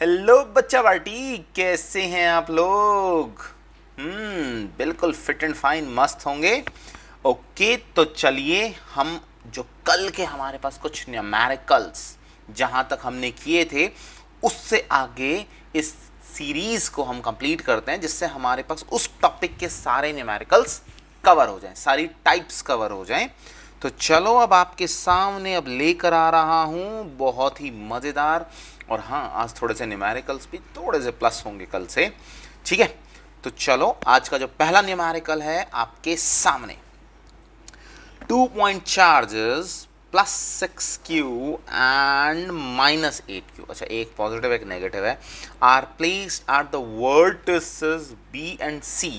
Hello बच्चा party, कैसे हैं आप लोग? बिल्कुल फिट एंड फाइन, मस्त होंगे। ओके, तो चलिए हम जो कल के हमारे पास कुछ न्यूमेरिकल्स जहां तक हमने किए थे उससे आगे इस सीरीज को हम कंप्लीट करते हैं, जिससे हमारे पास उस टॉपिक के सारे न्यूमेरिकल्स कवर हो जाएं, सारी टाइप्स कवर हो जाएं। तो चलो अब आपके सामने अब लेकर आ रहा हूं बहुत ही मज़ेदार, और हाँ, आज थोड़े से न्यूमेरिकल्स भी थोड़े से प्लस होंगे कल से। ठीक है, तो चलो आज का जो पहला न्यूमेरिकल है आपके सामने। 2 point charges plus 6q and minus 8q, अच्छा एक पॉजिटिव एक नेगेटिव है, are placed at the vertices b and c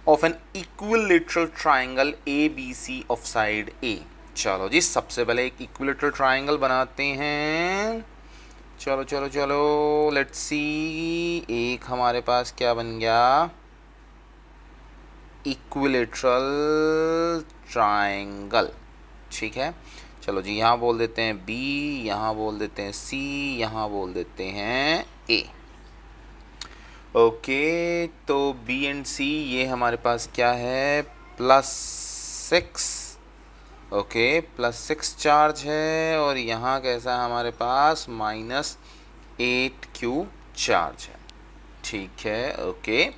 of an equilateral triangle ABC of side A। चलो जी, सबसे पहले एक इक्विलेटरल ट्राइंगल बनाते हैं। चलो चलो चलो, लेट्स सी। एक हमारे पास क्या बन गया, इक्विलेटरल ट्राइंगल। ठीक है, चलो जी, यहाँ बोल देते हैं B, यहाँ बोल देते हैं C, यहाँ बोल देते हैं A। ओके, तो B एंड C ये हमारे पास क्या है, +6। ओके, +6 चार्ज है, और यहाँ कैसा है हमारे पास, -8q चार्ज है। ठीक है, ओके।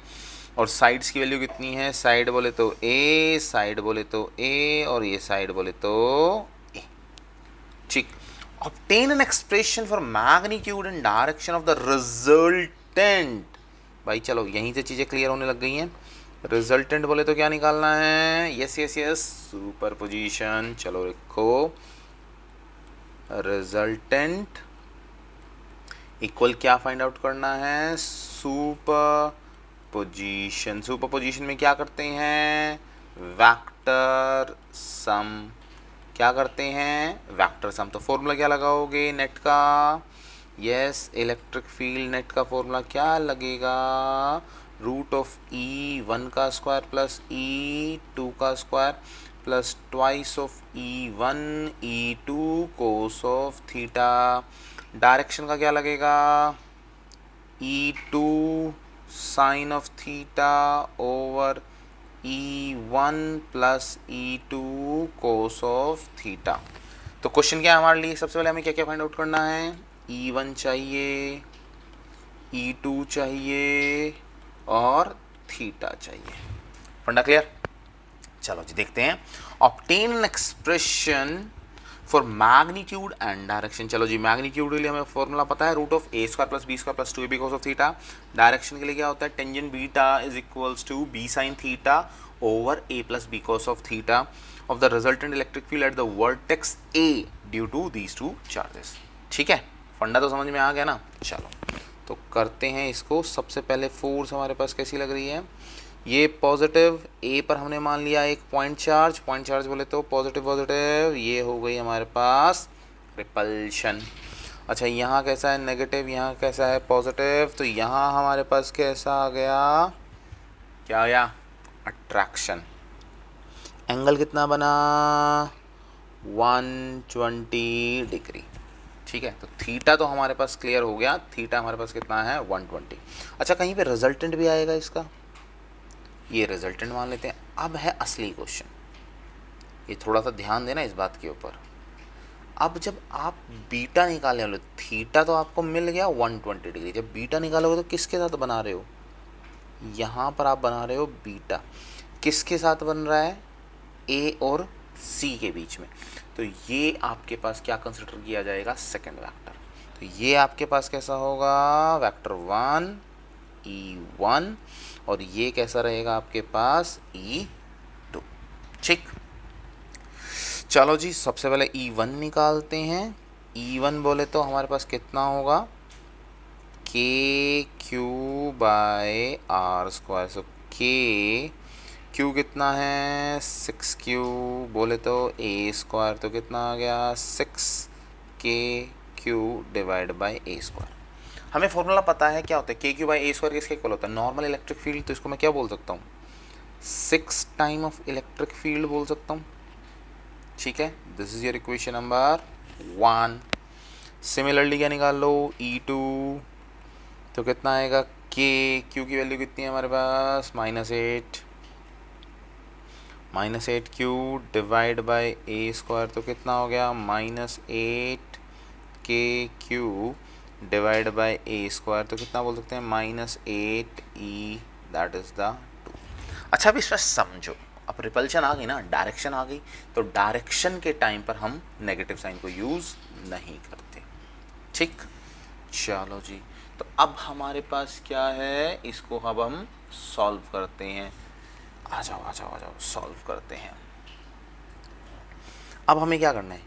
और साइड्स की वैल्यू कितनी है, साइड बोले तो A, साइड बोले तो A, और ये साइड बोले तो A। ठीक, obtain an expression for magnitude and direction of the resultant. भाई चलो, यहीं से चीज़ें क्लियर होने लग गई हैं। रिजल्टेंट बोले तो क्या निकालना है, yes yes yes, super position. चलो लिखो, रिजल्टेंट इक्वल क्या फाइंड आउट करना है, सुपर पोजीशन। सुपर पोजीशन में क्या करते हैं, वेक्टर सम। क्या करते हैं, वेक्टर सम। तो फॉर्मूला क्या लगाओगे, नेट का, यस, इलेक्ट्रिक फील्ड नेट का फॉर्मूला क्या लगेगा, √E1 का स्क्वायर प्लस E2 का square plus twice of E1 E2 cos of theta. Direction का क्या लगेगा, E2 sine of theta over E1 plus E2 cos of theta. तो क्वेश्चन क्या है हमारे लिए, सबसे पहले हमें क्या क्या फाइंड आउट करना है, E1 चाहिए, E2 चाहिए, और थीटा चाहिए। फंडा क्लियर? चलो जी देखते हैं, obtain an expression for magnitude and direction. चलो जी, मैग्नीट्यूड के लिए हमें फॉर्मूला पता है, √A² + B² + 2AB cos of theta. Direction के लिए क्या होता है, tangent beta is equals to B sin theta over A + B cos of theta of the resultant electric field at the vertex A due to these two charges. ठीक है, फंडा तो समझ में आ गया ना। चलो तो करते हैं इसको। सबसे पहले फोर्स हमारे पास कैसी लग रही है, ये पॉजिटिव ए पर हमने मान लिया एक पॉइंट चार्ज बोले तो पॉजिटिव पॉजिटिव, ये हो गई हमारे पास रिपल्शन। अच्छा, यहाँ कैसा है नेगेटिव, यहाँ कैसा है पॉजिटिव, तो यहाँ हमारे पास कैसा आ गया, क्या आया, अट्रैक्शन। एंगल कितना बना, 120 डिग्री। ठीक है, तो थीटा तो हमारे पास क्लियर हो गया, थीटा हमारे पास कितना है, 120। अच्छा, कहीं पे रिजल्टेंट भी आएगा इसका, ये रिजल्टेंट मान लेते हैं। अब है असली क्वेश्चन, ये थोड़ा सा ध्यान देना इस बात के ऊपर। अब जब आप बीटा निकालने वाले, थीटा तो आपको मिल गया 120 डिग्री, जब बीटा निकालोगे तो किसके साथ बना रहे हो, यहाँ पर आप बना रहे हो बीटा, किसके साथ बन रहा है, ए और सी के बीच में। तो ये आपके पास क्या कंसिडर किया जाएगा, सेकंड वेक्टर। तो ये आपके पास कैसा होगा, वेक्टर 1 E1, और ये कैसा रहेगा आपके पास, E2। ठीक, चलो जी, सबसे पहले E1 निकालते हैं। E1 बोले तो हमारे पास कितना होगा, KQ/R²। सो Q कितना है, 6Q, बोले तो A² तो कितना आ गया, 6KQ/A²। हमें फॉर्मूला पता है क्या होता है, KQ/A² किसके इक्वल होता है, नॉर्मल इलेक्ट्रिक फील्ड। तो इसको मैं क्या बोल सकता हूँ, 6 टाइम ऑफ इलेक्ट्रिक फील्ड बोल सकता हूँ। ठीक है, this is your equation number 1। Similarly क्या निकाल लो, E2 तो कितना आएगा, के क्यू की वैल्यू कितनी है हमारे पास, -8 क्यू डिवाइड बाय ए स्क्वायर तो कितना हो गया, -8 के क्यू डिवाइड बाय ए स्क्वायर तो कितना बोल सकते हैं, -8e, दैट इज द 2। अच्छा, अब इसमें समझो, अब रिपल्शन आ गई ना, डायरेक्शन आ गई, तो डायरेक्शन के टाइम पर हम नेगेटिव साइन को यूज नहीं करते। ठीक, चलो जी, तो अब हमारे पास क्या है, इसको अब हम सॉल्व करते हैं। आ जाओ आ जाओ आ जाओ, सॉल्व करते हैं। अब हमें क्या करना है,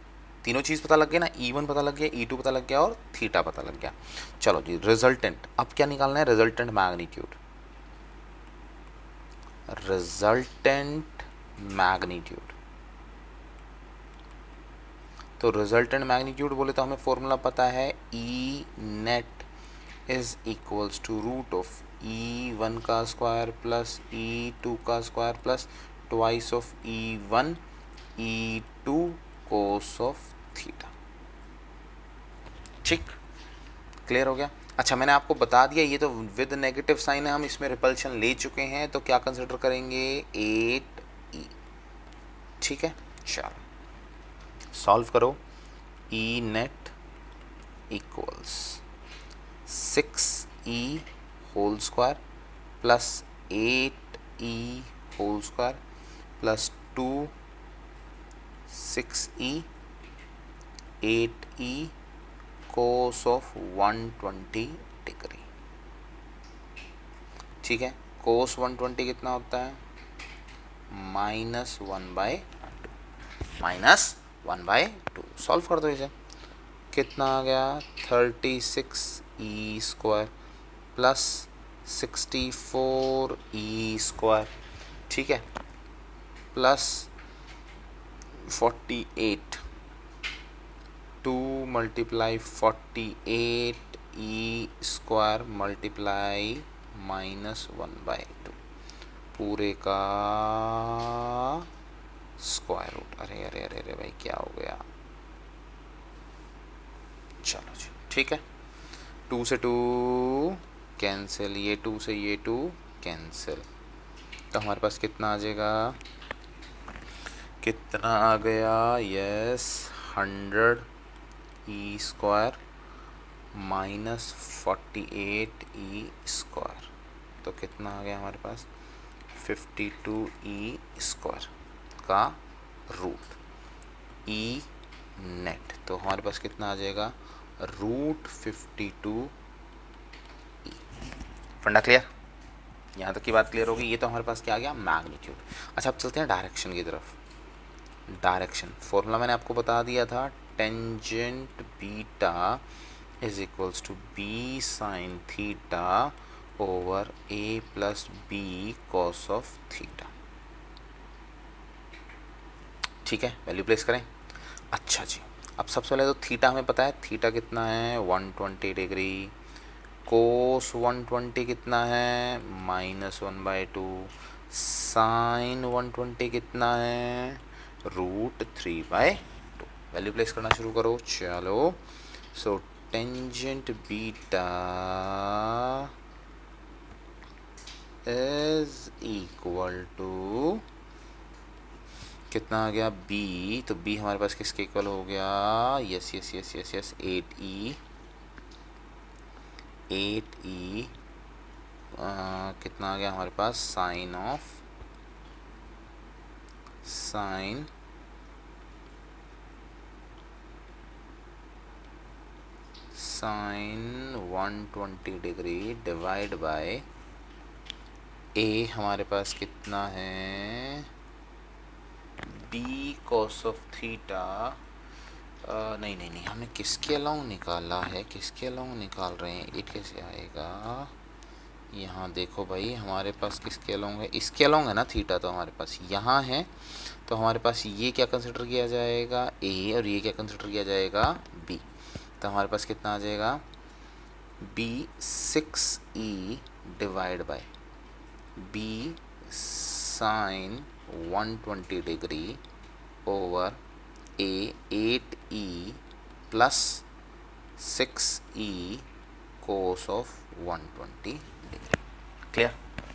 तीनों चीज़ पता लग गया ना, E1 पता लग गया, E2 पता लग गया और थीटा पता लग गया। चलो जी, रिजल्टेंट अब क्या निकालना है, रिजल्टेंट मैग्नीट्यूड। रिजल्टेंट मैग्नीट्यूड, तो रिजल्टेंट मैग्नीट्यूड बोले तो हमें फॉर्मूला पता है, E net is equals to root of E1 का स्क्वायर प्लस E2 का square plus twice of E1 E2 cos of theta. ठीक, क्लियर हो गया। अच्छा, मैंने आपको बता दिया ये तो विद नेगेटिव साइन है, हम इसमें रिपल्शन ले चुके हैं, तो क्या कंसिडर करेंगे, 8e। ठीक है, चलो सॉल्व करो। E net equals 6e whole square plus 8e whole square plus 2 6e 8e cos of 120 degree. ठीक है, कोस 120 कितना होता है, -1/2। सॉल्व कर दो इसे, कितना आ गया, 36e square plus 64e square, ठीक है, plus 48, 2 multiply 48e square multiply -1/2 पूरे का स्क्वायर रूट। अरे अरे अरे अरे भाई, क्या हो गया, चलो जी, ठीक है, 2 से 2 कैंसिल, ये 2 से ये 2 कैंसिल, तो हमारे पास कितना आ जाएगा, कितना आ गया, yes 100e square -48e square, तो कितना आ गया हमारे पास, 52e स्क्वायर का रूट ई नेट, तो हमारे पास कितना आ जाएगा, √52e। फंडा क्लियर, यहाँ तक की बात क्लियर होगी। ये तो हमारे पास क्या आ गया, मैग्नीट्यूड। अच्छा, अब चलते हैं डायरेक्शन की तरफ। डायरेक्शन फॉर्मूला मैंने आपको बता दिया था, tangent beta is equals to B sine theta over a plus B cos of theta. ठीक है, वैल्यू प्लेस करें। अच्छा जी, अब सबसे पहले तो थीटा हमें पता है, थीटा कितना है, 120 डिग्री, कोस 120 कितना है, -1/2, साइन 120 कितना है, √3/2। वैल्यू प्लेस करना शुरू करो, चलो। So tangent beta is equal to कितना आ गया, b, तो b हमारे पास किसके इक्वल हो गया, yes yes yes yes yes 8e कितना आ गया हमारे पास, sine 120 degree divide by a हमारे पास कितना है, b कॉस ऑफ थीटा, नहीं नहीं नहीं, हमने किसके अलाउंग निकाला है, किसके अलाउंग निकाल रहे हैं, इट कैसे आएगा, यहाँ देखो भाई, हमारे पास किसके अलाउंग है, इसके अलाउंग है ना थीटा, तो हमारे पास यहाँ है, तो हमारे पास ये क्या कंसिडर किया जाएगा, a, और ये क्या कंसिडर किया जाएगा, b, तो हमारे पास कितना आ जाएगा, b 6e divide by b sine 120 degree over A 8e plus 6e cos of 120 degree. Clear?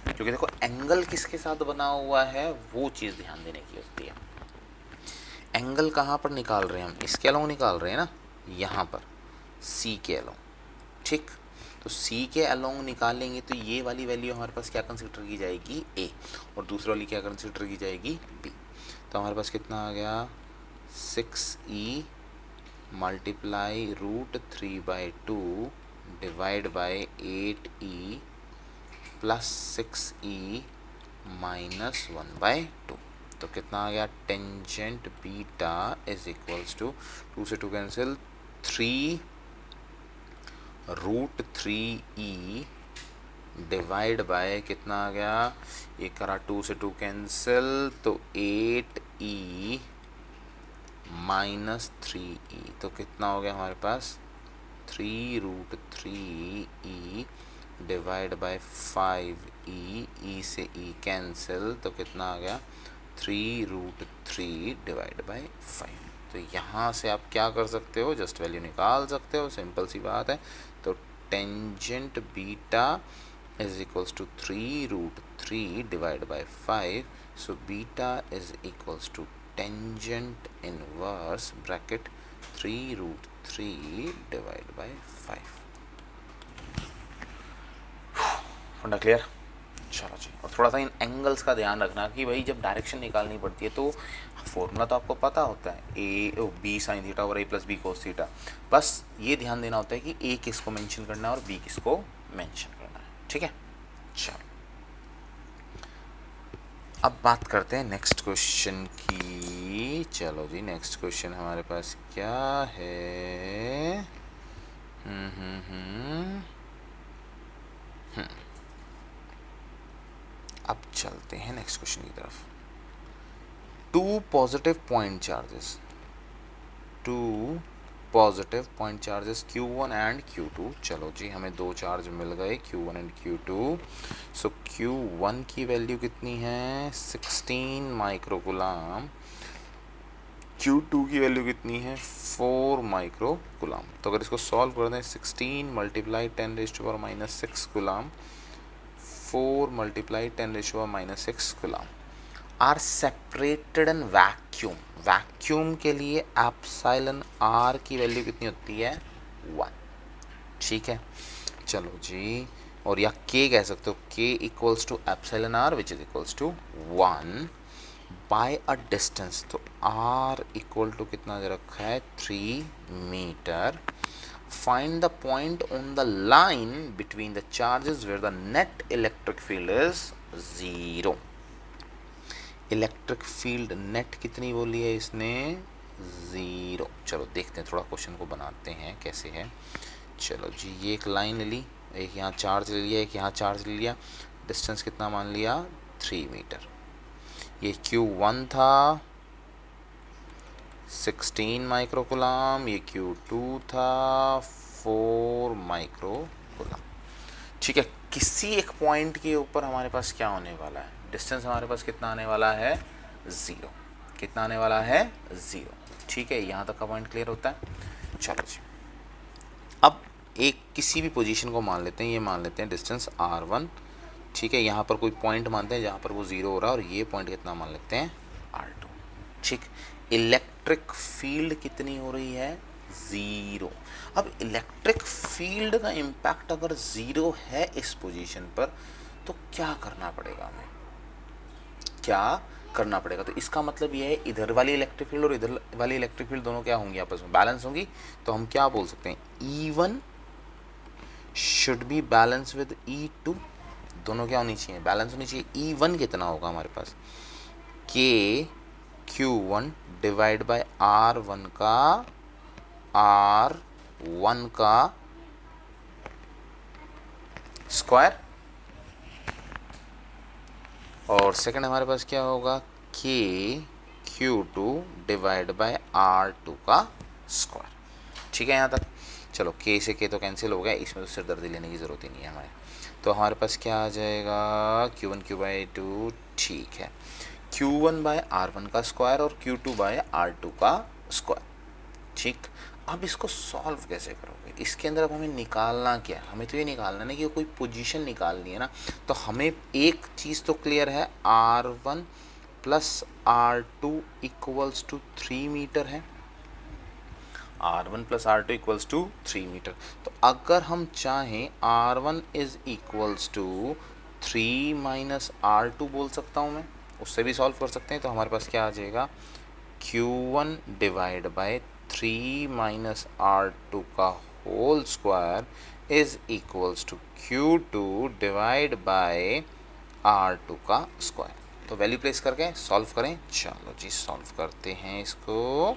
क्योंकि देखो एंगल किसके साथ बना हुआ है वो चीज़ ध्यान देने की होती है। एंगल कहाँ पर निकाल रहे हैं हम? इसके अलोंग निकाल रहे हैं ना, यहाँ पर सी के अलोंग। ठीक, तो सी के अलोंग निकालेंगे तो ये वाली वैल्यू हमारे पास क्या कंसिडर की जाएगी? ए, और दूसरी वाली क्या कंसिडर की जाएगी? बी। तो हमारे पास कितना आ गया? 6e multiply √3/2 divide by 8e plus 6e minus 1/2। तो कितना आ गया? Tangent beta is equals to 2 से 2 कैंसिल 3√3e डिवाइड बाय कितना आ गया? ये करा 2 से 2 कैंसिल तो 8e माइनस 3e। तो कितना हो गया हमारे पास? 3√3e divide by 5e, e से e कैंसिल तो कितना आ गया? 3√3 डिवाइड बाय 5। तो यहाँ से आप क्या कर सकते हो? जस्ट वैल्यू निकाल सकते हो, सिंपल सी बात है। तो tangent beta is equals to 3√3 divide by 5। So beta is equals to tangent inverse bracket 3√3 divide by 5। फंडा क्लियर? चलो जी। और थोड़ा सा इन एंगल्स का ध्यान रखना कि भाई जब डायरेक्शन निकालनी पड़ती है तो फॉर्मूला तो आपको पता होता है, ए बी साइन थीटा और ए प्लस बी कोस थीटा। बस ये ध्यान देना होता है कि ए किसको मेंशन करना है और बी किसको मेंशन करना है। ठीक है, चलो अब बात करते हैं नेक्स्ट क्वेश्चन की। चलो जी, नेक्स्ट क्वेश्चन हमारे पास क्या है? अब चलते हैं नेक्स्ट क्वेश्चन की तरफ। Two positive point charges Q1 and Q2। चलो जी, हमें दो चार्ज मिल गए Q1 and Q2। So Q1 की वैल्यू कितनी है? 16 माइक्रोकूलम। Q2 की वैल्यू कितनी है? 4 माइक्रोकूलम। तो अगर इसको सॉल्व कर दें, 16 multiply 10⁻⁻6 coulomb 4 multiply 10⁻⁻6 coulomb are separated in vacuum. Vacuum के लिए एप्सिलॉन आर की वैल्यू कितनी होती है? 1। ठीक है, चलो जी। और या के कह सकते हो, K equals to epsilon r which is equals to 1 by a distance. तो आर इक्वल टू कितना दे रखा है? 3 meter. Find the point on the line between the charges where the net electric field is 0। Electric field net कितनी बोली है इसने? 0। चलो देखते हैं, थोड़ा क्वेश्चन को बनाते हैं कैसे है। चलो जी, ये एक लाइन ले ली, एक यहाँ चार्ज ले लिया, एक यहाँ चार्ज ले लिया। डिस्टेंस कितना मान लिया? 3 मीटर। ये Q1 था 16 माइक्रोकूलम, ये Q2 था 4 माइक्रोकूलम। ठीक है, किसी एक पॉइंट के ऊपर हमारे पास क्या होने वाला है? डिस्टेंस हमारे पास कितना आने वाला है? 0। कितना आने वाला है? 0। ठीक है, यहाँ तक का पॉइंट क्लियर होता है। चलो जी, अब एक किसी भी पोजीशन को मान लेते हैं, ये मान लेते हैं डिस्टेंस R1। ठीक है, यहाँ पर कोई पॉइंट मानते हैं जहाँ पर वो 0 हो रहा है, और ये पॉइंट कितना मान लेते हैं? R2। ठीक, इलेक्ट्रिक फील्ड कितनी हो रही है? 0। अब इलेक्ट्रिक फील्ड का इम्पैक्ट अगर 0 है इस पोजीशन पर, तो क्या करना पड़ेगा हमें? क्या करना पड़ेगा? तो इसका मतलब यह है इधर वाली इलेक्ट्रिक फील्ड और इधर वाली इलेक्ट्रिक फील्ड दोनों क्या होंगी? आपस में बैलेंस होंगी। तो हम क्या बोल सकते हैं? E1 should be balance with E2। दोनों क्या होनी चाहिए? बैलेंस होनी चाहिए। E1 कितना होगा हमारे पास? K Q1 divide bye R1 का स्क्वायर, और सेकंड हमारे पास क्या होगा? K Q2 divide by R2 का स्क्वायर। ठीक है यहाँ तक? चलो, K से K तो कैंसिल हो गया, इसमें तो सिरदर्दी लेने की ज़रूरत ही नहीं है हमारे। तो हमारे पास क्या आ जाएगा? Q1 Q/2। ठीक है, Q1 बाय R1 का स्क्वायर और Q2 बाय R2 का स्क्वायर। ठीक, अब इसको सॉल्व कैसे करोगे? इसके अंदर अब हमें निकालना क्या है? हमें तो ये निकालना है कि कोई पोजीशन निकालनी है ना। तो हमें एक चीज़ तो क्लियर है, R1 plus R2 equals to 3 metre है। R1 plus R2 equals to 3 metre. तो अगर हम चाहें R1 is equals to 3 minus R2 बोल सकता हूँ मैं, उससे भी सॉल्व कर सकते हैं। तो हमारे पास क्या आ जाएगा, Q1 divide by 3 minus R2 का whole square is equals to Q2 divide by R2 का स्क्वायर। तो वैल्यू प्लेस करके सॉल्व करें। चलो जी सॉल्व करते हैं इसको।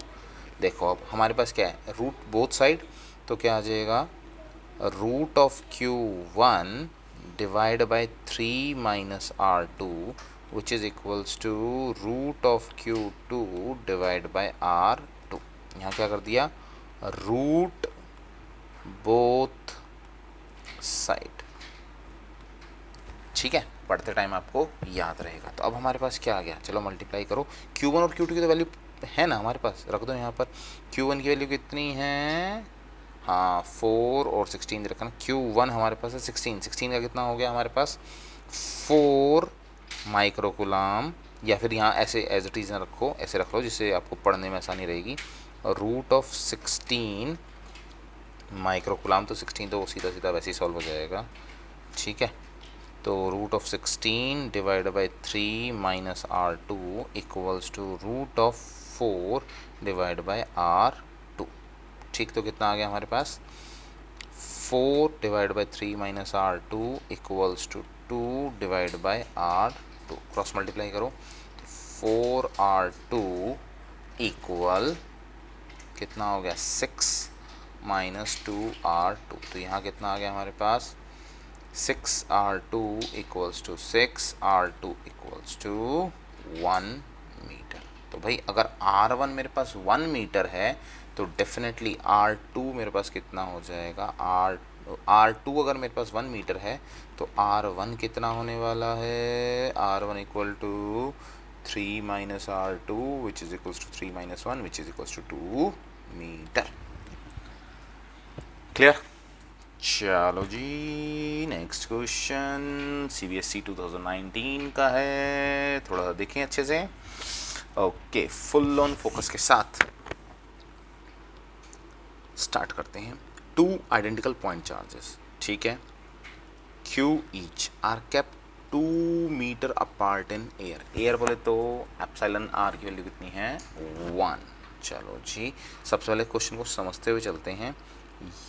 देखो अब हमारे पास क्या है, रूट बोथ साइड, तो क्या आ जाएगा, root of Q1 divide by 3 minus R2 which is equals to root of Q2 divide by R2। यहाँ क्या कर दिया, रूट बोथ साइड। ठीक है, पढ़ते टाइम आपको याद रहेगा। तो अब हमारे पास क्या आ गया, चलो मल्टीप्लाई करो। Q1 और Q2 की तो वैल्यू है ना हमारे पास, रख दो यहाँ पर। Q1 की वैल्यू कितनी है, हाँ 4 और 16 रखना। Q1 हमारे पास है 16 का कितना हो गया हमारे पास, 4 माइक्रोकुलाम, या फिर यहाँ ऐसे एज इट इज़ रखो, ऐसे रख लो जिससे आपको पढ़ने में आसानी रहेगी। रूट ऑफ 16 माइक्रोकुलाम, तो 16 तो सीधा सीधा वैसे ही सॉल्व हो जाएगा। ठीक है, तो root of 16 divide by 3 minus R2 equals to root of 4 divide by R2। ठीक, तो कितना आ गया हमारे पास, 4 divide by 3 minus R2 equals to 2 divide by R2। Cross multiply करो, 4R2 इक्वल कितना हो गया, 6 माइनस 2R2। तो यहाँ कितना आ गया हमारे पास, 6R2 equals to 6R2 equals to 1 meter. तो भाई अगर R1 मेरे पास 1 मीटर है तो डेफिनेटली R2 मेरे पास कितना हो जाएगा, R2 अगर मेरे पास 1 मीटर है तो R1 कितना होने वाला है, R1 equal to 3 minus R2 which is equals to 3 minus 1 which is equals to 2 meter. Clear? चलो जी नेक्स्ट क्वेश्चन CBSE 2019 का है, थोड़ा सा देखें अच्छे से। ओके, फुल ऑन फोकस के साथ स्टार्ट करते हैं। 2 आइडेंटिकल पॉइंट चार्जेस, ठीक है, Q each are kept 2 meter apart in air. Air बोले तो एप्सिलॉन R की वैल्यू कितनी है, 1। चलो जी, सबसे पहले क्वेश्चन को समझते हुए चलते हैं।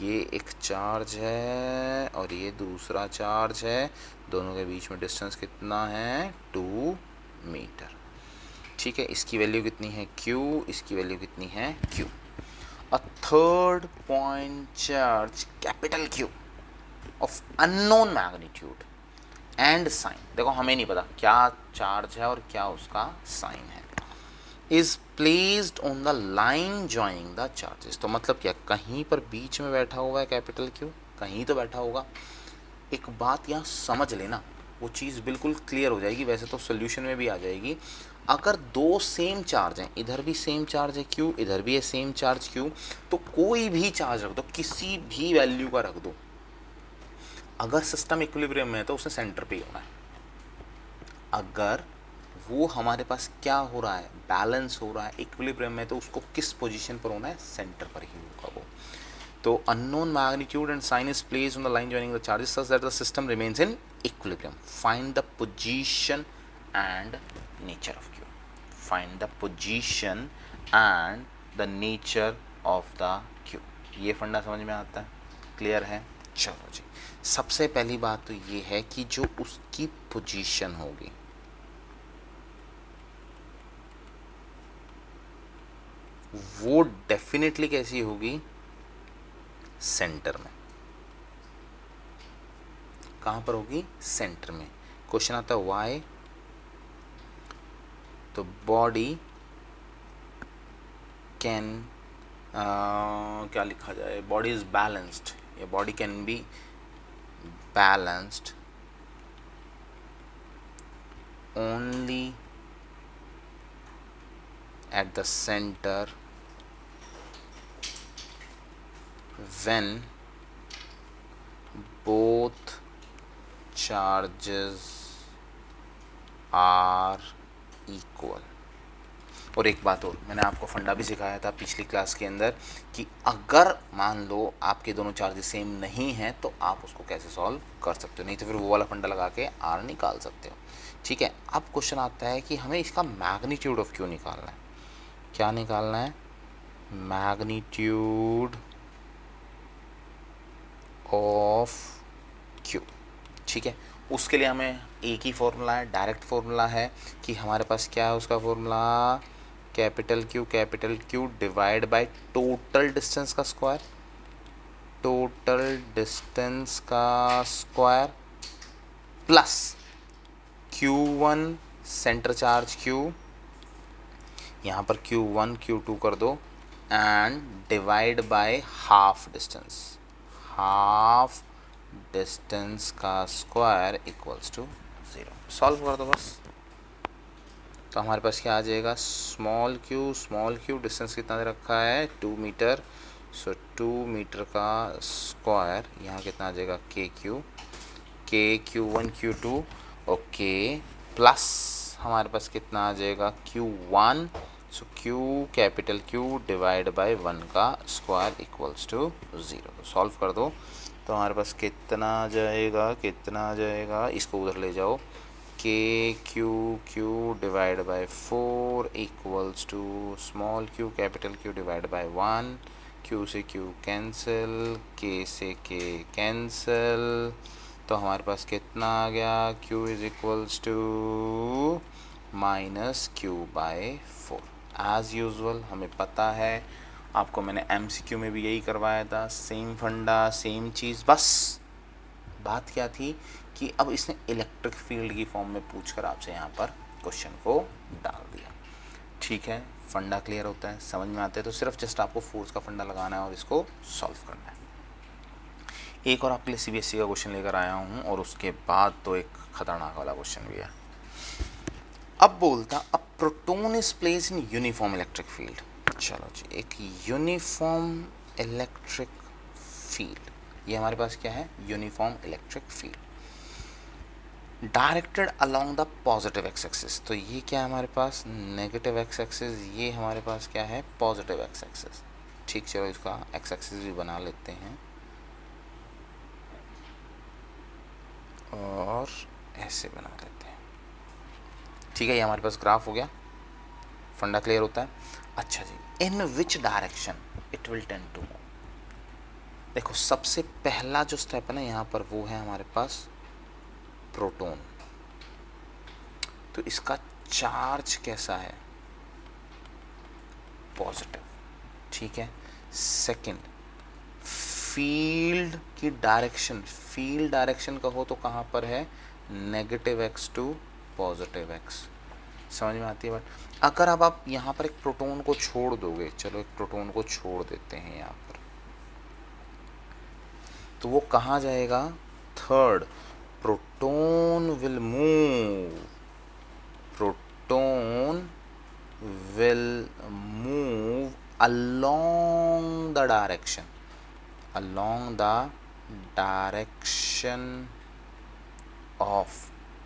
ये एक चार्ज है और ये दूसरा चार्ज है, दोनों के बीच में डिस्टेंस कितना है, 2 मीटर। ठीक है, इसकी वैल्यू कितनी है Q, इसकी वैल्यू कितनी है Q। A third point charge capital Q of unknown magnitude and sign, देखो हमें नहीं पता क्या चार्ज है और क्या उसका साइन है, is placed on the line joining the charges. तो मतलब क्या, कहीं पर बीच में बैठा हुआ है कैपिटल Q, कहीं तो बैठा होगा। एक बात यहाँ समझ लेना, वो चीज़ बिल्कुल क्लियर हो जाएगी, वैसे तो सोल्यूशन में भी आ जाएगी। अगर दो सेम चार्ज हैं, इधर भी सेम चार्ज है Q, इधर भी है सेम चार्ज Q, तो कोई भी चार्ज रख दो, किसी भी वैल्यू का रख दो, अगर सिस्टम इक्विलिब्रियम में है तो उसे सेंटर पे ही होना है। अगर वो हमारे पास क्या हो रहा है, बैलेंस हो रहा है इक्विलिब्रियम में, तो उसको किस पोजीशन पर होना है, सेंटर पर ही होगा वो। तो unknown magnitude and sign is placed on the line joining the charges such that the system remains in equilibrium. Find the position and nature of Q। Find the position and the nature of the Q। ये फंडा समझ में आता है, clear है? चलो जी, सबसे पहली बात तो ये है कि जो उसकी पोजीशन होगी, वो डेफिनेटली कैसी होगी, सेंटर में। कहाँ पर होगी, सेंटर में। क्वेश्चन आता है वाई, तो बॉडी कैन क्या लिखा जाए, बॉडी इज बैलेंस्ड, या body can be balanced only at the center when both charges are equal। और एक बात और, मैंने आपको फंडा भी सिखाया था पिछली क्लास के अंदर कि अगर मान लो आपके दोनों चार्जेस सेम नहीं हैं तो आप उसको कैसे सॉल्व कर सकते हो, नहीं तो फिर वो वाला फंडा लगा के आर निकाल सकते हो। ठीक है, अब क्वेश्चन आता है कि हमें इसका मैग्नीट्यूड ऑफ क्यू निकालना है। क्या निकालना है? Magnitude of Q. ठीक है, उसके लिए हमें एक ही फॉर्मूला है, डायरेक्ट फॉर्मूला है कि हमारे पास क्या है उसका formula, capital Q divide by total distance का स्क्वायर, टोटल डिस्टेंस का square plus Q1 centre charge Q, यहाँ पर Q1 Q2 कर दो, and divide by half distance, half distance का स्क्वायर इक्वल्स टू 0। सॉल्व कर दो बस। तो हमारे पास क्या आ जाएगा, स्मॉल क्यू डिस्टेंस कितना दे रखा है 2 मीटर, सो 2 मीटर का स्क्वायर यहाँ कितना आ जाएगा के Q1 Q2 ओके, प्लस हमारे पास कितना आ जाएगा Q1, so Q capital Q divide by 1 का स्क्वायर इक्वल्स टू 0। सॉल्व कर दो तो हमारे पास कितना आ जाएगा, इसको उधर ले जाओ, K q divide by 4 equals to small q capital Q divide by 1, Q से Q कैंसिल, K से K कैंसिल, तो हमारे पास कितना आ गया, Q is equals to minus Q by 4। As usual हमें पता है, आपको मैंने MCQ में भी यही करवाया था, सेम फंडा सेम चीज़, बस बात क्या थी कि अब इसने इलेक्ट्रिक फील्ड की फॉर्म में पूछकर आपसे यहाँ पर क्वेश्चन को डाल दिया। ठीक है, फंडा क्लियर होता है, समझ में आता है, तो सिर्फ जस्ट आपको फोर्स का फंडा लगाना है और इसको सॉल्व करना है। एक और आपके लिए CBSE का क्वेश्चन लेकर आया हूँ और उसके बाद तो एक खतरनाक वाला क्वेश्चन भी है। अब बोलता, a proton is placed in uniform electric field. चलो जी, एक यूनिफॉर्म इलेक्ट्रिक फील्ड, ये हमारे पास क्या है, uniform electric field directed along the positive x axis. तो ये क्या है हमारे पास, नेगेटिव एक्स एक्सिस, ये हमारे पास क्या है, पॉजिटिव एक्स एक्सिस। ठीक, चलो इसका एक्स एक्सिस भी बना लेते हैं और ऐसे बना लेते हैं। ठीक है, ये हमारे पास ग्राफ हो गया, फंडा क्लियर होता है। अच्छा जी, in which direction it will tend to move. देखो सबसे पहला जो स्टेप है ना यहाँ पर, वो है हमारे पास प्रोटॉन, तो इसका चार्ज कैसा है, पॉजिटिव। ठीक है, सेकंड, फील्ड की डायरेक्शन, फील्ड डायरेक्शन कहो तो कहाँ पर है, negative x to positive x. समझ में आती है बात? अगर अब आप यहाँ पर एक प्रोटॉन को छोड़ दोगे, चलो एक प्रोटॉन को छोड़ देते हैं यहाँ पर, तो वो कहाँ जाएगा, third, proton will move, proton will move along the direction of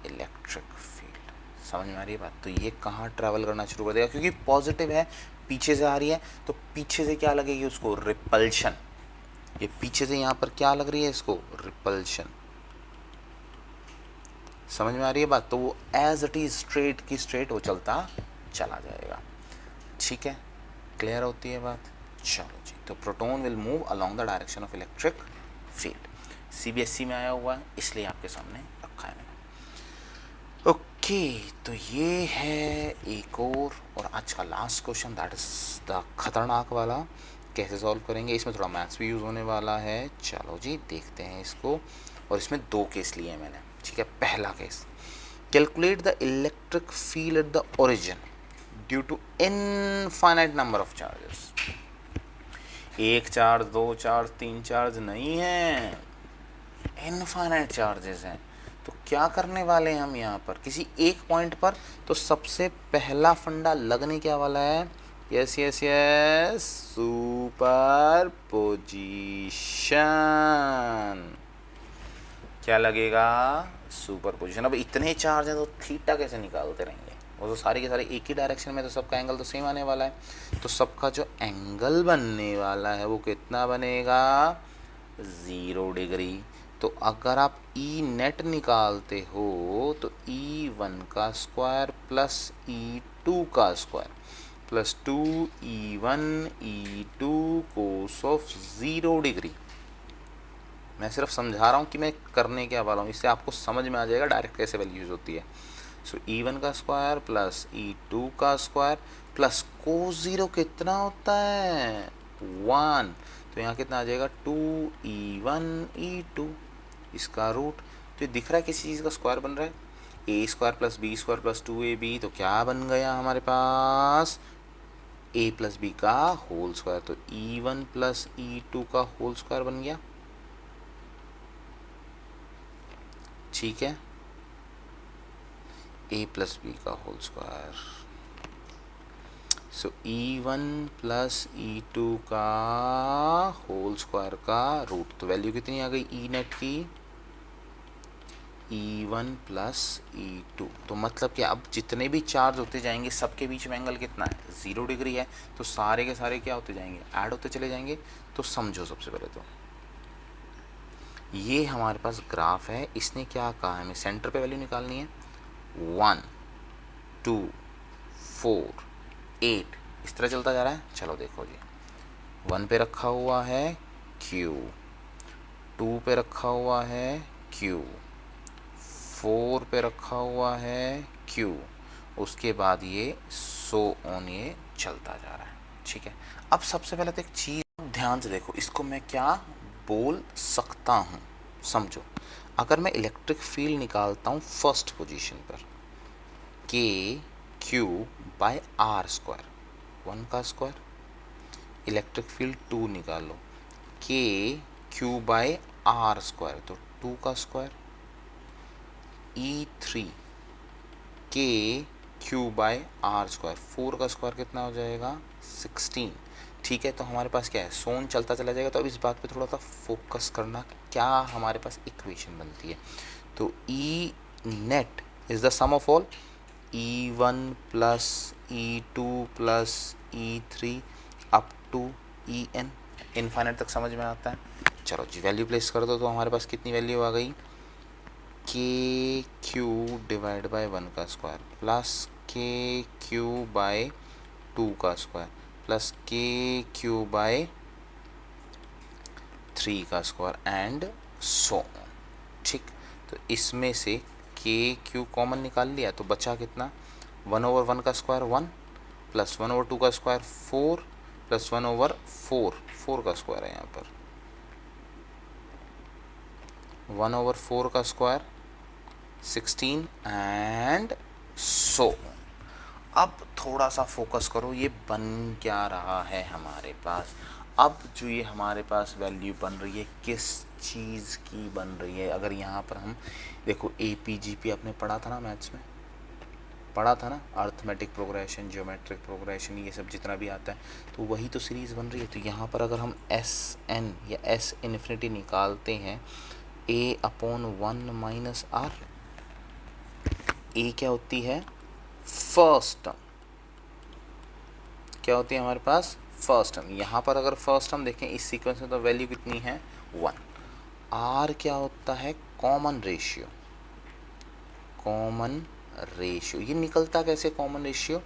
electric field। समझ में आ रही है बात? तो ये कहाँ ट्रैवल करना शुरू कर देगा, क्योंकि पॉजिटिव है, पीछे से आ रही है, तो पीछे से क्या लगेगी उसको, रिपल्शन। ये पीछे से यहाँ पर क्या लग रही है इसको, रिपल्शन। समझ में आ रही है बात? तो वो एज इट इज स्ट्रेट की स्ट्रेट वो चलता चला जाएगा। ठीक है, क्लियर होती है बात? चलो जी, तो proton will move along the direction of electric field. CBSE में आया हुआ है, इसलिए आपके सामने रखा है मैंने। ओके, तो ये है एक और आज का last question, that is the खतरनाक वाला। कैसे सॉल्व करेंगे, इसमें थोड़ा मैथ्स भी यूज़ होने वाला है। चलो जी देखते हैं इसको, और इसमें 2 केस लिए हैं मैंने। ठीक है, पहला case, calculate the electric field at the origin due to infinite number of charges. 1 charge, 2 charge, 3 charge नहीं है, इनफाइनाइट चार्जेस हैं। तो क्या करने वाले हैं हम यहाँ पर, किसी एक पॉइंट पर, तो सबसे पहला फंडा लगने क्या वाला है, yes yes yes, super position, क्या लगेगा, सुपर पोजीशन। अब इतने चार्ज हैं तो थीटा कैसे निकालते रहेंगे, वो तो सारे के सारे एक ही डायरेक्शन में, तो सबका एंगल तो सेम आने वाला है, तो सबका जो एंगल बनने वाला है वो कितना बनेगा, 0 डिग्री। तो अगर आप ई नेट निकालते हो तो E1 का स्क्वायर प्लस E2 का square plus 2E1 E2 cos of 0 degree. मैं सिर्फ समझा रहा हूँ कि मैं करने क्या वाला हूँ, इससे आपको समझ में आ जाएगा डायरेक्ट कैसे वैल्यू यूज होती है। सो E1 का स्क्वायर प्लस E2 का स्क्वायर प्लस कोस 0 कितना होता है, 1, तो यहाँ कितना आ जाएगा 2E1 E2, इसका रूट। तो ये दिख रहा है किसी चीज़ का स्क्वायर बन रहा है, A square plus B square plus 2AB, तो क्या बन गया हमारे पास, a प्लस बी का होल स्क्वायर, तो E1 प्लस E2 का होल स्क्वायर बन गया, ठीक है, a प्लस बी का होल स्क्वायर। सो E1 प्लस E2 का होल स्क्वायर का रूट, तो वैल्यू कितनी आ गई ई नेट की, E1 प्लस E2। तो मतलब कि अब जितने भी चार्ज होते जाएंगे सबके बीच में एंगल कितना है, 0 डिग्री है, तो सारे के सारे क्या होते जाएंगे, ऐड होते चले जाएंगे। तो समझो सबसे पहले तो ये हमारे पास ग्राफ है, इसने क्या कहा है, हमें सेंटर पे वैल्यू निकालनी है, 1 2 4 8 इस तरह चलता जा रहा है। चलो देखो जी, 1 पे रखा हुआ है Q, 2 पे रखा हुआ है Q, 4 पे रखा हुआ है Q, उसके बाद ये सो ऑन ये चलता जा रहा है, ठीक है। अब सबसे पहले तो एक चीज़ ध्यान से देखो, इसको मैं क्या बोल सकता हूँ, समझो। अगर मैं इलेक्ट्रिक फील्ड निकालता हूँ फर्स्ट पोजीशन पर, के क्यू बाय आर स्क्वायर, 1 का स्क्वायर, इलेक्ट्रिक फील्ड 2 निकालो, के क्यू बाय आर स्क्वायर, तो 2 का स्क्वायर, E3 के क्यू बाय आर स्क्वायर, 4 का स्क्वायर कितना हो जाएगा, 16, ठीक है। तो हमारे पास क्या है, सोन चलता चला जाएगा। तो अब इस बात पे थोड़ा सा फोकस करना, क्या हमारे पास इक्वेशन बनती है, तो E net is the sum of all E1 plus E2 plus E3 up to En, infinite तक समझ में आता है। चलो जी वैल्यू प्लेस कर दो, तो हमारे पास कितनी वैल्यू आ गई, के क्यू डिवाइड बाय 1 का स्क्वायर प्लस के क्यू बाय 2 का स्क्वायर प्लस के क्यू बाय 3 का स्क्वायर एंड सो ऑन, ठीक। तो इसमें से के क्यू कॉमन निकाल लिया, तो बचा कितना, 1/1 का स्क्वायर 1 प्लस 1/2 का स्क्वायर 4 प्लस 1/4 का स्क्वायर है यहाँ पर, 1/4 का स्क्वायर 16 एंड सो। अब थोड़ा सा फोकस करो, ये बन क्या रहा है हमारे पास, अब जो ये हमारे पास वैल्यू बन रही है किस चीज़ की बन रही है। अगर यहाँ पर हम देखो APGP आपने पढ़ा था ना, मैथ्स में पढ़ा था ना, अर्थमेटिक प्रोग्रेशन, ज्योमेट्रिक प्रोग्रेशन, ये सब जितना भी आता है, तो वही तो सीरीज़ बन रही है। तो यहाँ पर अगर हम SN या S इन्फिनिटी निकालते हैं, A/1 - R, A क्या होती है, फर्स्ट टर्म, क्या होती है हमारे पास, फर्स्ट टर्म। यहाँ पर अगर फर्स्ट टर्म देखें इस सीक्वेंस में, तो वैल्यू कितनी है, 1। R क्या होता है, कॉमन रेशियो, कॉमन रेशियो। ये निकलता कैसे कॉमन रेशियो,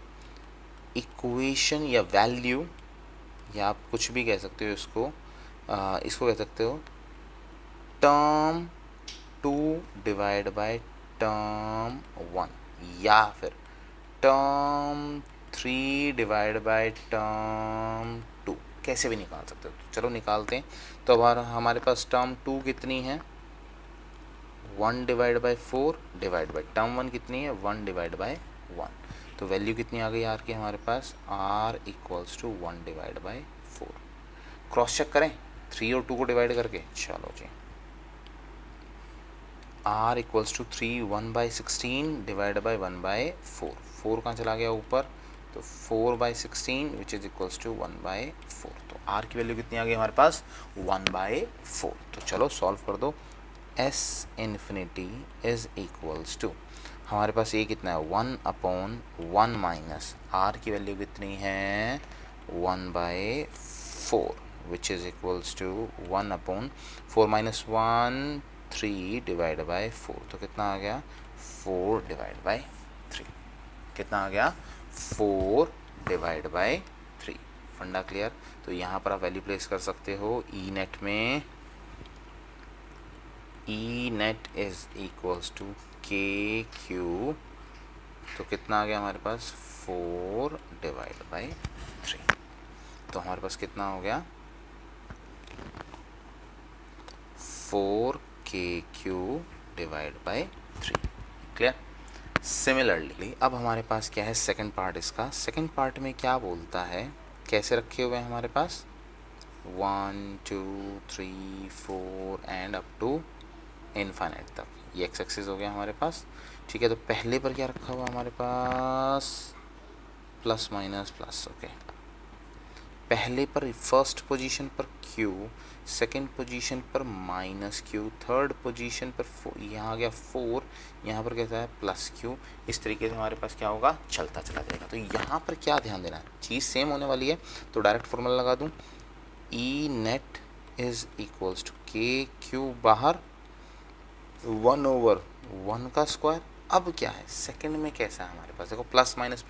इक्वेशन या वैल्यू, या आप कुछ भी कह सकते हो इसको, इसको कह सकते हो टर्म 2 डिवाइड बाय टर्म 1, या फिर टर्म 3 डिवाइड बाय टर्म 2, कैसे भी निकाल सकते हो। चलो निकालते हैं। तो अब हमारे पास टर्म 2 कितनी है, 1 divide by 4 divide by term 1 कितनी है, 1 डिवाइड बाय 1, तो वैल्यू कितनी आ गई आर की हमारे पास, R equals to 1 divide by 4। Cross check करें 3 और 2 को डिवाइड करके, चलो जी, R equals to 3 1/16 divide by 1/4, 4 कहाँ चला गया ऊपर, तो 4/16 विच इज इक्वल्स टू 1/4। तो r की वैल्यू कितनी आ गई हमारे पास 1/4। तो चलो सॉल्व कर दो। s infinity is equals to हमारे पास ये कितना है 1/1 माइनस r की वैल्यू कितनी है 1/4 which is equals to 1/4 minus 1 3 divide by 4। तो कितना आ गया 4 डिवाइड बाई 3। कितना आ गया 4 डिवाइड बाई 3। फंडा क्लियर। तो यहाँ पर आप वैल्यू प्लेस कर सकते हो ई नेट में। ई नेट इज इक्वल्स टू के क्यू। तो कितना आ गया हमारे पास 4 डिवाइड बाई 3। तो हमारे पास कितना हो गया 4KQ divide by 3। Clear. Similarly अब हमारे पास क्या है सेकंड पार्ट। इसका सेकंड पार्ट में क्या बोलता है, कैसे रखे हुए हैं हमारे पास 1 2 3 4 एंड अप टू इनफाइनाइट तक। ये एक्स एक्सिस हो गया हमारे पास। ठीक है, तो पहले पर क्या रखा हुआ हमारे पास प्लस माइनस प्लस। ओके, पहले पर फर्स्ट पोजीशन पर Q, सेकंड पोजीशन पर माइनस Q, थर्ड पोजीशन पर यहाँ आ गया 4, यहाँ पर कहता है प्लस Q। इस तरीके से हमारे पास क्या होगा चलता चला जाएगा। तो यहाँ पर क्या ध्यान देना है, चीज़ सेम होने वाली है। तो डायरेक्ट फॉर्मूला लगा दूँ ई नेट इज इक्वल्स टू के क्यू बाहर 1/1 का स्क्वायर। अब क्या है सेकंड में कैसा है हमारे पास, देखो प्लस माइनस,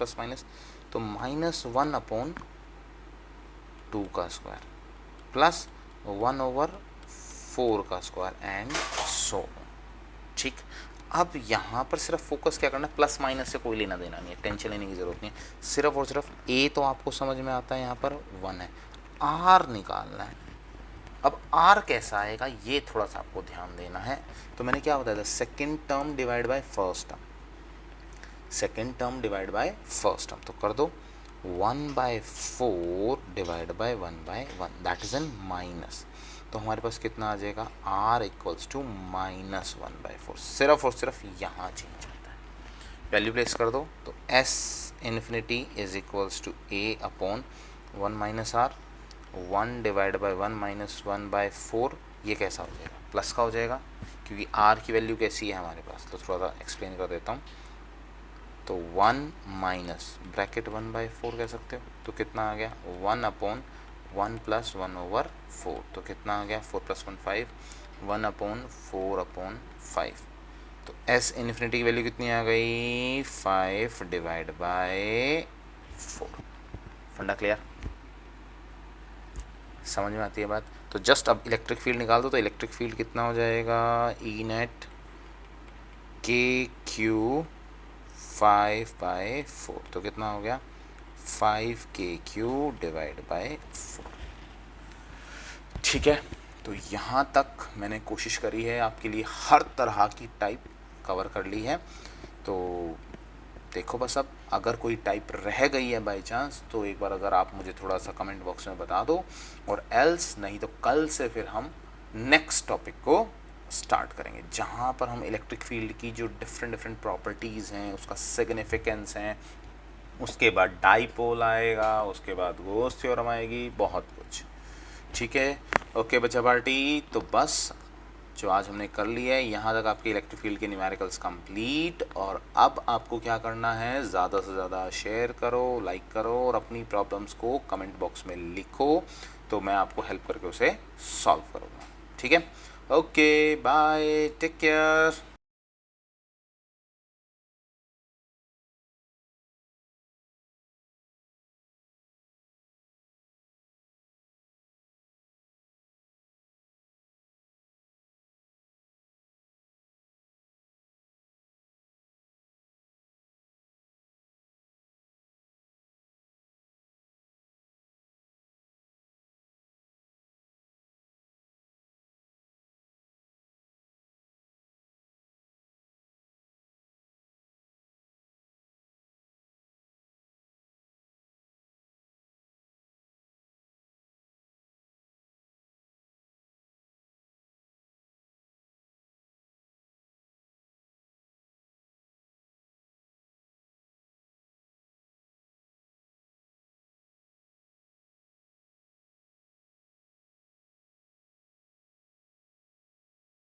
तो -1/2 का स्क्वायर प्लस 1/4 का स्क्वायर एंड सो। ठीक, अब यहाँ पर सिर्फ फोकस क्या करना है, प्लस माइनस से कोई लेना देना नहीं है, टेंशन लेने की ज़रूरत नहीं है। सिर्फ और सिर्फ ए तो आपको समझ में आता है, यहाँ पर 1 है, आर निकालना है। अब आर कैसा आएगा ये थोड़ा सा आपको ध्यान देना है। तो मैंने क्या बताया था, second term divide by first term, second term divide by first term. तो कर दो 1/4 divide by 1/1 that is an minus. तो हमारे पास कितना आ जाएगा r इक्वल्स टू -1/4। सिर्फ और सिर्फ यहाँ चेंज होता है, वैल्यू प्लेस कर दो। तो s infinity is equals to a upon 1 minus r, 1 divide by 1 minus 1/4। ये कैसा हो जाएगा प्लस का हो जाएगा, क्योंकि r की वैल्यू कैसी है हमारे पास। तो थोड़ा सा एक्सप्लेन कर देता हूँ। तो 1 माइनस ब्रैकेट 1/4 कह सकते हो। तो कितना आ गया 1/1 प्लस 1/4। तो कितना आ गया 4 + 1 5, 1/4/5। तो s इन्फिनिटी की वैल्यू कितनी आ गई 5 डिवाइड बाय 4। फंडा क्लियर, समझ में आती है बात। तो जस्ट अब इलेक्ट्रिक फील्ड निकाल दो। तो इलेक्ट्रिक फील्ड कितना हो जाएगा ई नेट के क्यू 5/4। तो कितना हो गया 5KQ डिवाइड बाय 4। ठीक है, तो यहाँ तक मैंने कोशिश करी है आपके लिए हर तरह की टाइप कवर कर ली है। तो देखो बस अब अगर कोई टाइप रह गई है बाय चांस, तो एक बार अगर आप मुझे थोड़ा सा कमेंट बॉक्स में बता दो, और एल्स नहीं तो कल से फिर हम नेक्स्ट टॉपिक को स्टार्ट करेंगे, जहाँ पर हम इलेक्ट्रिक फील्ड की जो डिफरेंट प्रॉपर्टीज़ हैं, उसका सिग्निफिकेंस है, उसके बाद डाइपोल आएगा, उसके बाद गोस थ्योरम आएगी, बहुत कुछ। ठीक है, ओके बच्चा पार्टी। तो बस जो आज हमने कर लिया है, यहाँ तक आपके इलेक्ट्रिक फील्ड के न्यूमेरिकल्स कंप्लीट। और अब आपको क्या करना है, ज़्यादा से ज़्यादा शेयर करो, लाइक करो, और अपनी प्रॉब्लम्स को कमेंट बॉक्स में लिखो, तो मैं आपको हेल्प करके उसे सॉल्व करूँगा। ठीक है, ओके बाय, टेक केयर।